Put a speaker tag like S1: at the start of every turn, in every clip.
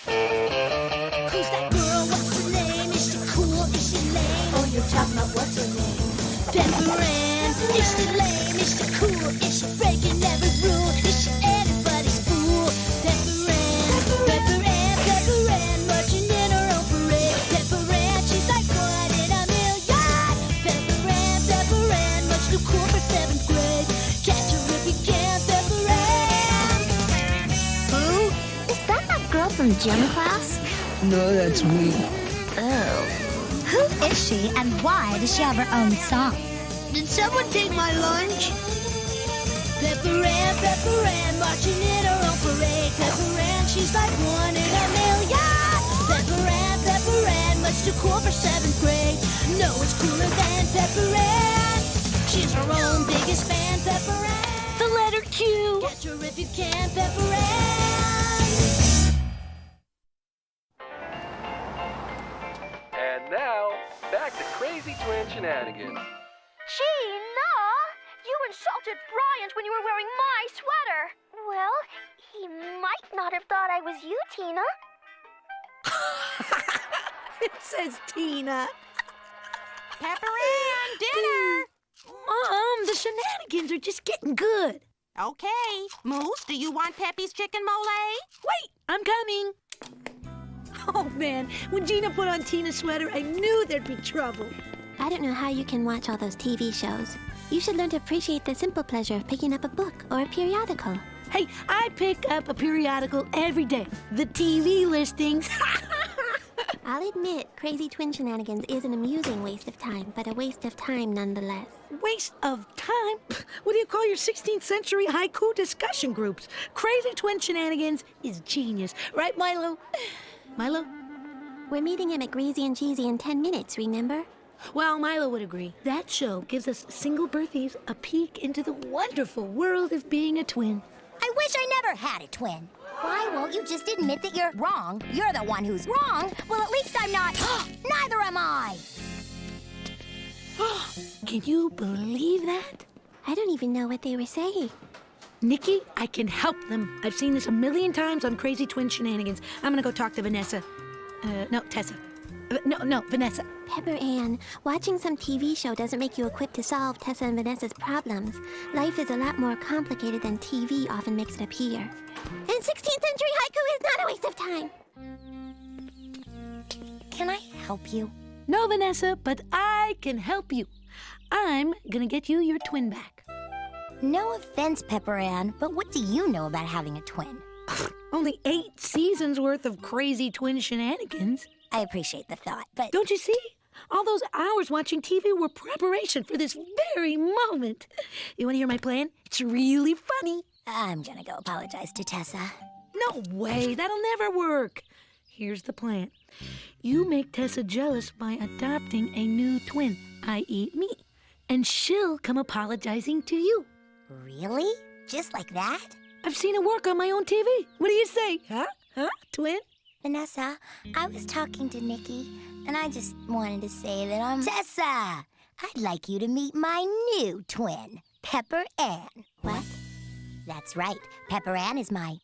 S1: Who's that girl? What's her name? Is she cool? Is she lame? Oh, you're talking about what's her name? Pepper Ann. Is she lame? Is she cool? Is she breaking every rule? Is she anybody's fool? Pepper Ann. Pepper Ann. Pepper Ann. Marching in her own parade. Pepper Ann. She's like 1 in a million. Pepper Ann. Pepper Ann. Much too cool for 7th grade. Catch her if you can. Pepper Ann.
S2: Who? Is that girl from gym class?
S3: No, that's me.
S2: Oh. Who is she and why does she have her own song?
S1: Did someone take my lunch? Pepper Ann, marching in her own parade. Pepper Ann, she's like 1 in a million. Pepper Ann, much too cool for 7th grade. No one's cooler than Pepper Ann. She's her own biggest fan, Pepper Ann.
S2: The letter Q.
S1: Catch her if you can, Pepper Ann.
S4: And now, back to Crazy Twin Shenanigans.
S5: Tina! You insulted Bryant when you were wearing my sweater. Well, he might not have thought I was you, Tina.
S3: It says Tina.
S6: Pepper Ann, dinner!
S3: Mom, the shenanigans are just getting good.
S6: Okay. Moose, do you want Peppy's chicken mole?
S3: Wait, I'm coming. Oh, man, when Gina put on Tina's sweater, I knew there'd be trouble.
S2: I don't know how you can watch all those TV shows. You should learn to appreciate the simple pleasure of picking up a book or a periodical.
S3: Hey, I pick up a periodical every day. The TV listings.
S2: I'll admit, Crazy Twin Shenanigans is an amusing waste of time, but a waste of time nonetheless.
S3: Waste of time? What do you call your 16th century haiku discussion groups? Crazy Twin Shenanigans is genius. Right, Milo? Milo?
S2: We're meeting him at Greasy and Cheesy in 10 minutes, remember?
S3: Well, Milo would agree. That show gives us single birthies a peek into the wonderful world of being a twin.
S7: I wish I never had a twin. Why won't you just admit that you're wrong? You're the one who's wrong. Well, at least I'm not. Neither am I.
S3: Can you believe that?
S2: I don't even know what they were saying.
S3: Nikki, I can help them. I've seen this a million times on Crazy Twin Shenanigans. I'm gonna go talk to Vannessa. No, Tessa. No, Vannessa.
S2: Pepper Ann, watching some TV show doesn't make you equipped to solve Tessa and Vannessa's problems. Life is a lot more complicated than TV often makes it appear. And 16th century haiku is not a waste of time.
S7: Can I help you?
S3: No, Vannessa, but I can help you. I'm gonna get you your twin back.
S7: No offense, Pepper Ann, but what do you know about having a twin?
S3: Only 8 seasons worth of Crazy Twin Shenanigans.
S7: I appreciate the thought, but...
S3: Don't you see? All those hours watching TV were preparation for this very moment. You want to hear my plan? It's really funny.
S7: I'm gonna go apologize to Tessa.
S3: No way, that'll never work. Here's the plan. You make Tessa jealous by adopting a new twin, i.e. me, and she'll come apologizing to you.
S7: Really? Just like that?
S3: I've seen it work on my own TV. What do you say? Huh, twin?
S7: Vannessa, I was talking to Nikki, and I just wanted to say that I'm... Tessa! I'd like you to meet my new twin, Pepper Ann.
S2: What?
S7: That's right. Pepper Ann is my...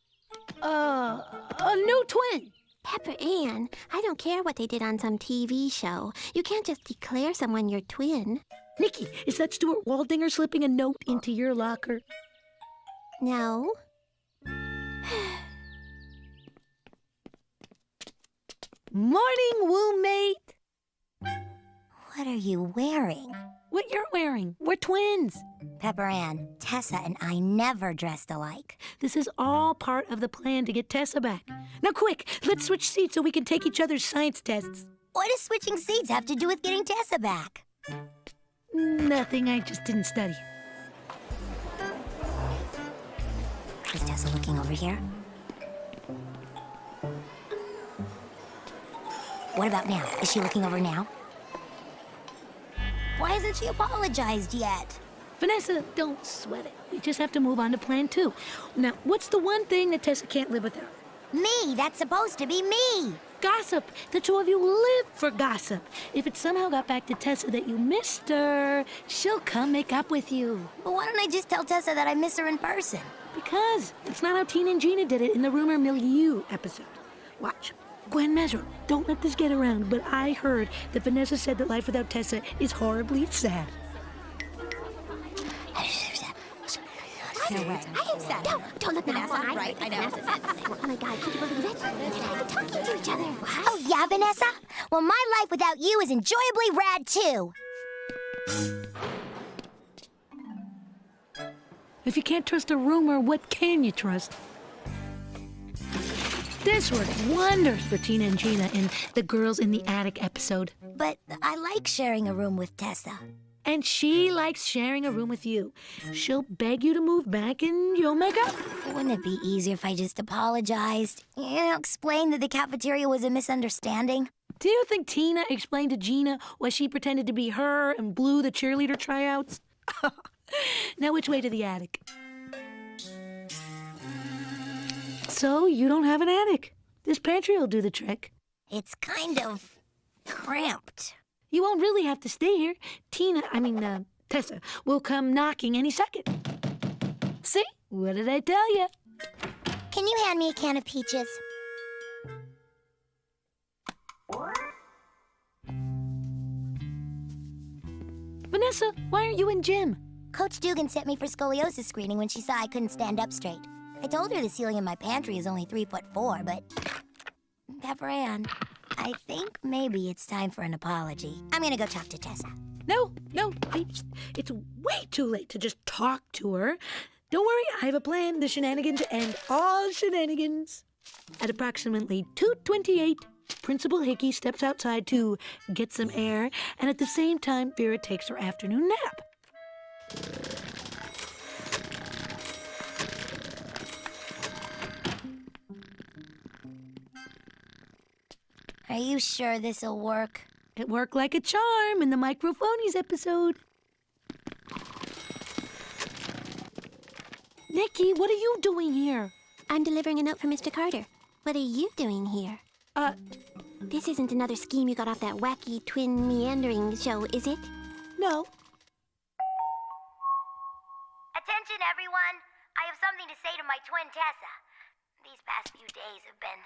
S3: A new twin.
S2: Pepper Ann, I don't care what they did on some TV show. You can't just declare someone your twin.
S3: Nikki, is that Stuart Waldinger slipping a note into your locker?
S2: No.
S3: Morning, woo mate.
S7: What are you wearing?
S3: What you're wearing. We're twins.
S7: Pepper Ann, Tessa and I never dressed alike.
S3: This is all part of the plan to get Tessa back. Now quick, let's switch seats so we can take each other's science tests.
S7: What does switching seats have to do with getting Tessa back?
S3: Nothing, I just didn't study.
S7: Is Tessa looking over here? What about now? Is she looking over now? Why hasn't she apologized yet?
S3: Vannessa, don't sweat it. We just have to move on to plan 2. Now, what's the one thing that Tessa can't live without?
S7: Me! That's supposed to be me!
S3: Gossip. The two of you live for gossip. If it somehow got back to Tessa that you missed her, she'll come make up with you.
S7: But why don't I just tell Tessa that I miss her in person?
S3: Because it's not how Tina and Gina did it in the Rumor Milieu episode. Watch. Gwen Messer, don't let this get around, but I heard that Vannessa said that life without Tessa is horribly sad.
S7: No way.
S2: No, don't let
S7: Vannessa,
S2: that
S7: right, I know.
S2: Oh my God, could you believe it? They're talking to each other.
S7: Oh, yeah, Vannessa? Well, my life without you is enjoyably rad, too.
S3: If you can't trust a rumor, what can you trust? This worked wonders for Tina and Gina in the Girls in the Attic episode.
S7: But I like sharing a room with Tessa.
S3: And she likes sharing a room with you. She'll beg you to move back and you'll make up.
S7: Wouldn't it be easier if I just apologized? Explained that the cafeteria was a misunderstanding?
S3: Do you think Tina explained to Gina why she pretended to be her and blew the cheerleader tryouts? Now which way to the attic? So you don't have an attic. This pantry will do the trick.
S7: It's kind of cramped.
S3: You won't really have to stay here. Tessa will come knocking any second. See? What did I tell you?
S7: Can you hand me a can of peaches?
S3: Vannessa, why aren't you in gym?
S7: Coach Dugan sent me for scoliosis screening when she saw I couldn't stand up straight. I told her the ceiling in my pantry is only 3'4", but... Pepper Ann, I think maybe it's time for an apology. I'm gonna go talk to Tessa.
S3: No, it's way too late to just talk to her. Don't worry, I have a plan. The shenanigans end all shenanigans. At approximately 2:28, Principal Hickey steps outside to get some air, and at the same time, Vera takes her afternoon nap.
S7: Are you sure this'll work?
S3: It worked like a charm in the Microphonies episode. Nikki, what are you doing here?
S2: I'm delivering a note for Mr. Carter. What are you doing here? This isn't another scheme you got off that wacky twin meandering show, is it?
S3: No.
S7: Attention, everyone. I have something to say to my twin Tessa. These past few days have been...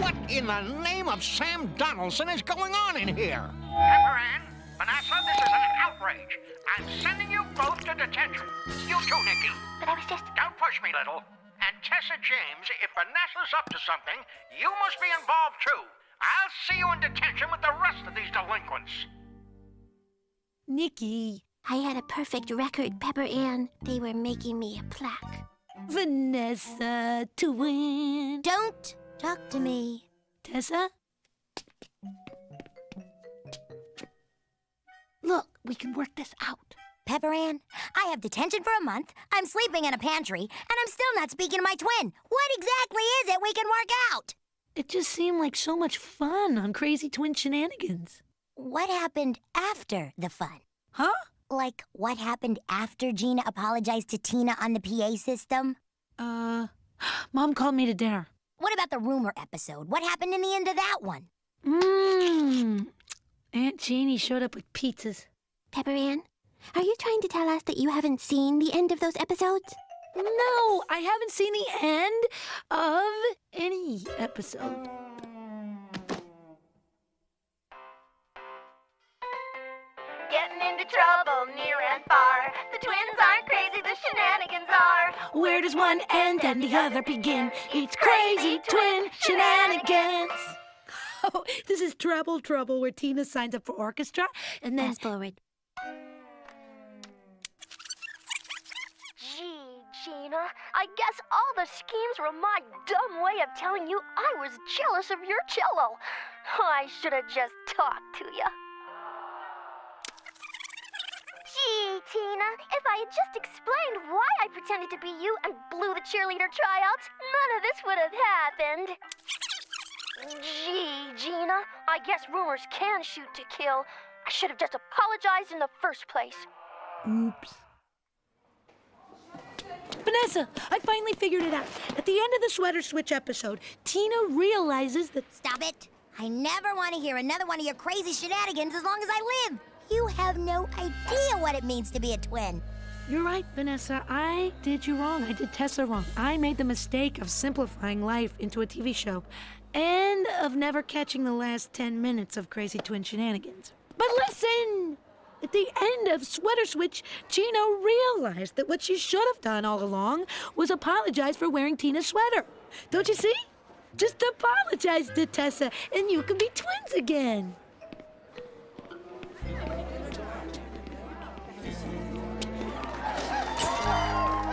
S8: What in the name of Sam Donaldson is going on in here?
S9: Pepper Ann, Vannessa, this is an outrage. I'm sending you both to detention. You too, Nikki.
S5: But I was just...
S9: Don't push me, little. And Tessa James, if Vanessa's up to something, you must be involved too. I'll see you in detention with the rest of these delinquents.
S3: Nikki.
S2: I had a perfect record, Pepper Ann. They were making me a plaque.
S3: Vannessa to win.
S7: Don't talk to me.
S3: Tessa? Look, we can work this out.
S7: Pepper Ann, I have detention for a month, I'm sleeping in a pantry, and I'm still not speaking to my twin. What exactly is it we can work out?
S3: It just seemed like so much fun on Crazy Twin Shenanigans.
S7: What happened after the fun?
S3: Huh?
S7: Like, what happened after Gina apologized to Tina on the PA system?
S3: Mom called me to dinner.
S7: What about the rumor episode? What happened in the end of that one?
S3: Aunt Janie showed up with pizzas.
S2: Pepper Ann, are you trying to tell us that you haven't seen the end of those episodes?
S3: No, I haven't seen the end of any episode.
S5: Getting into trouble near and far. The twins aren't crazy, the shenanigans are.
S3: Where does one end and the other begin? It's Crazy Twin Shenanigans. Oh, this is Trouble, where Tina signs up for orchestra and then...
S2: Fast forward.
S5: Gee, Gina, I guess all the schemes were my dumb way of telling you I was jealous of your cello. I should have just talked to you. Gee, Tina, if I had just explained why I pretended to be you and blew the cheerleader tryouts, none of this would have happened. Gee, Gina, I guess rumors can shoot to kill. I should have just apologized in the first place.
S3: Oops. Vannessa, I finally figured it out. At the end of the Sweater Switch episode, Tina realizes that...
S7: Stop it. I never want to hear another one of your crazy shenanigans as long as I live. You have no idea what it means to be a twin.
S3: You're right, Vannessa. I did you wrong. I did Tessa wrong. I made the mistake of simplifying life into a TV show and of never catching the last 10 minutes of Crazy Twin shenanigans. But listen! At the end of Sweater Switch, Gino realized that what she should have done all along was apologize for wearing Tina's sweater. Don't you see? Just apologize to Tessa, and you can be twins again.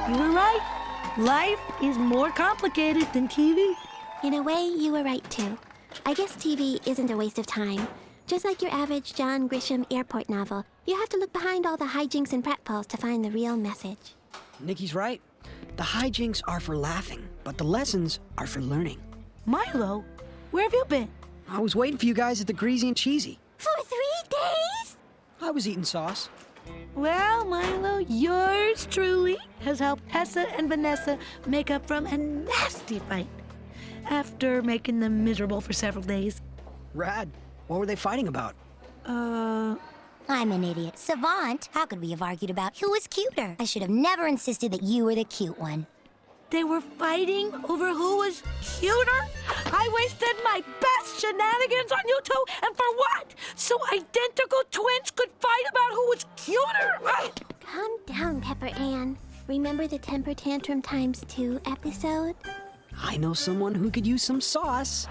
S3: You were right. Life is more complicated than TV.
S2: In a way, you were right, too. I guess TV isn't a waste of time. Just like your average John Grisham airport novel, you have to look behind all the hijinks and pratfalls to find the real message.
S10: Nikki's right. The hijinks are for laughing, but the lessons are for learning.
S3: Milo, where have you been?
S10: I was waiting for you guys at the Greasy and Cheesy.
S2: For 3 days?
S10: I was eating sauce.
S3: Well, Milo, yours truly has helped Tessa and Vannessa make up from a nasty fight after making them miserable for several days.
S10: Rad. What were they fighting about?
S7: I'm an idiot. Savant, how could we have argued about who was cuter? I should have never insisted that you were the cute one.
S3: They were fighting over who was cuter? I wasted my best shenanigans on you two, and for what? So identical twins could fight about who was cuter?
S2: Calm down, Pepper Ann. Remember the Temper Tantrum ×2 episode?
S10: I know someone who could use some sauce.